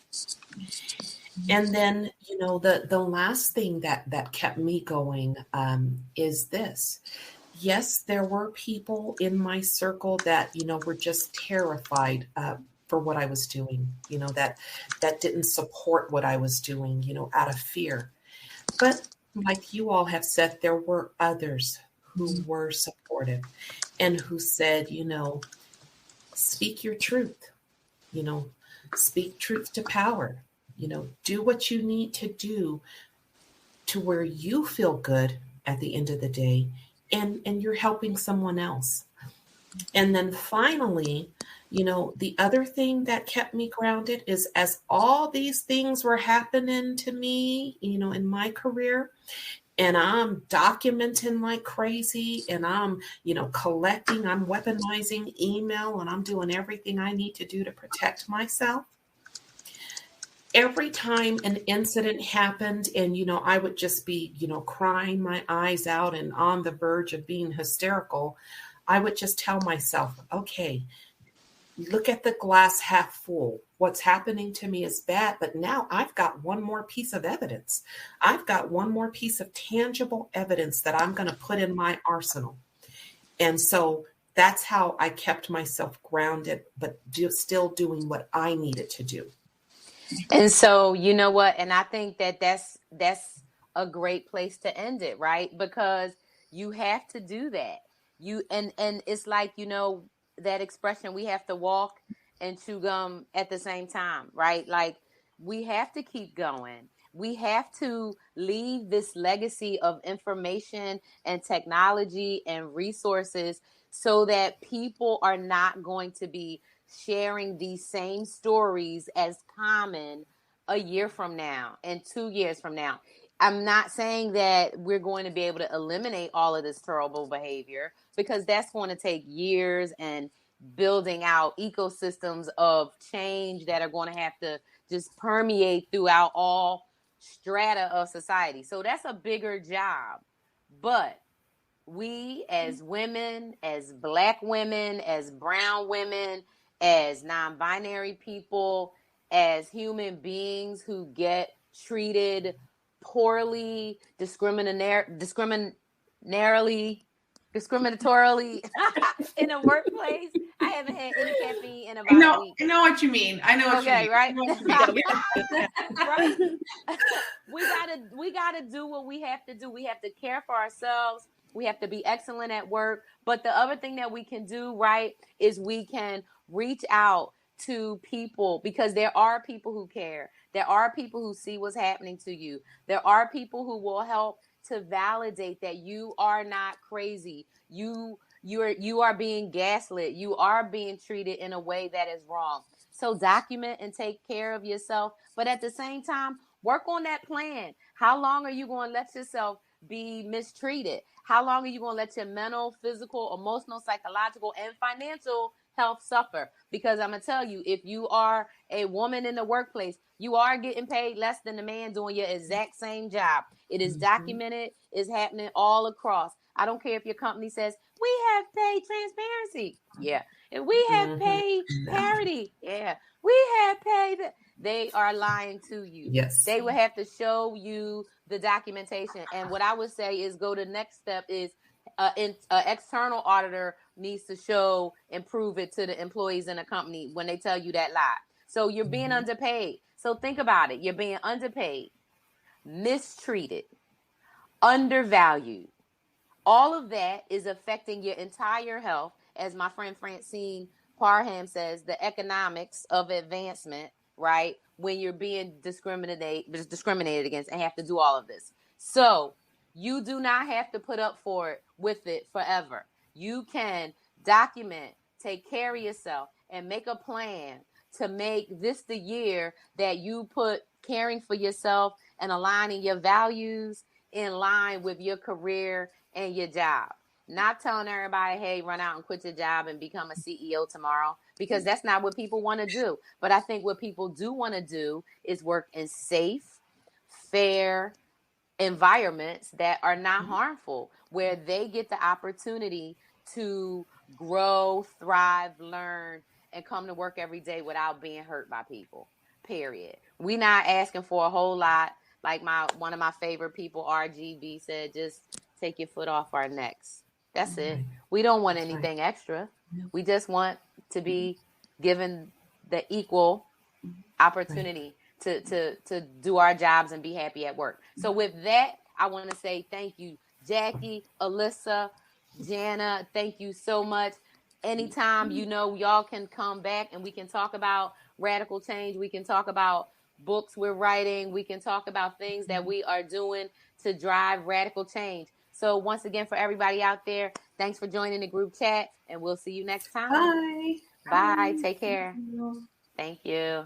And then, the last thing that kept me going is this. Yes, there were people in my circle that, were just terrified for what I was doing, that didn't support what I was doing, out of fear. But like you all have said, there were others who were supportive and who said, speak your truth, speak truth to power. Do what you need to do to where you feel good at the end of the day, and you're helping someone else. And then finally, the other thing that kept me grounded is, as all these things were happening to me, in my career, and I'm documenting like crazy, and I'm, collecting, I'm weaponizing email, and I'm doing everything I need to do to protect myself. Every time an incident happened and, I would just be, crying my eyes out and on the verge of being hysterical, I would just tell myself, okay, look at the glass half full. What's happening to me is bad, but now I've got one more piece of evidence. I've got one more piece of tangible evidence that I'm going to put in my arsenal. And so that's how I kept myself grounded, but still doing what I needed to do. And so, you know what? And I think that's a great place to end it, right? Because you have to do that. And it's like, that expression, we have to walk and chew gum at the same time, right? Like, we have to keep going. we have to leave this legacy of information and technology and resources so that people are not going to be sharing these same stories as common a year from now and 2 years from now. I'm not saying that we're going to be able to eliminate all of this terrible behavior, because that's going to take years and building out ecosystems of change that are going to have to just permeate throughout all strata of society. So that's a bigger job. But we as women, as Black women, as brown women, as non-binary people, as human beings who get treated poorly, discriminatorily in a workplace. I haven't had any caffeine in about a week. I know what you mean. I know what you mean. Right? Right? We gotta do what we have to do. We have to care for ourselves. We have to be excellent at work. But the other thing that we can do, right, is we can reach out to people, because there are people who care. There are people who see what's happening to you. There are people who will help to validate that you are not crazy. You are being gaslit. You are being treated in a way that is wrong. So document and take care of yourself. But at the same time, work on that plan. How long are you going to let yourself be mistreated? How long are you going to let your mental, physical, emotional, psychological, and financial health suffer? Because I'm going to tell you, if you are a woman in the workplace, you are getting paid less than the man doing your exact same job. It is documented. It's happening all across. I don't care if your company says, we have paid transparency. Yeah. And we have paid parity. Yeah. We have paid. They are lying to you. Yes. They will have to show you the documentation. And what I would say is go to the next step is an external auditor needs to show and prove it to the employees in the company when they tell you that lie. So you're being underpaid. So think about it. You're being underpaid, mistreated, undervalued. All of that is affecting your entire health. As my friend Francine Parham says, the economics of advancement, right? When you're being discriminated against and have to do all of this. So you do not have to put up with it forever. You can document, take care of yourself, and make a plan to make this the year that you put caring for yourself and aligning your values in line with your career and your job. Not telling everybody, hey, run out and quit your job and become a CEO tomorrow, because that's not what people want to do. But I think what people do want to do is work in safe, fair environments that are not harmful, where they get the opportunity to grow, thrive, learn, and come to work every day without being hurt by people, period. We're not asking for a whole lot. Like one of my favorite people, RGB, said, just take your foot off our necks. That's it. We don't want anything extra. We just want to be given the equal opportunity to do our jobs and be happy at work. So with that, I want to say thank you, Jackie, Alyssa, Jana. Thank you so much. Anytime, y'all can come back and we can talk about radical change. We can talk about books we're writing. We can talk about things that we are doing to drive radical change. So once again, for everybody out there, thanks for joining the group chat, and we'll see you next time. Bye. Bye. Take care. Thank you.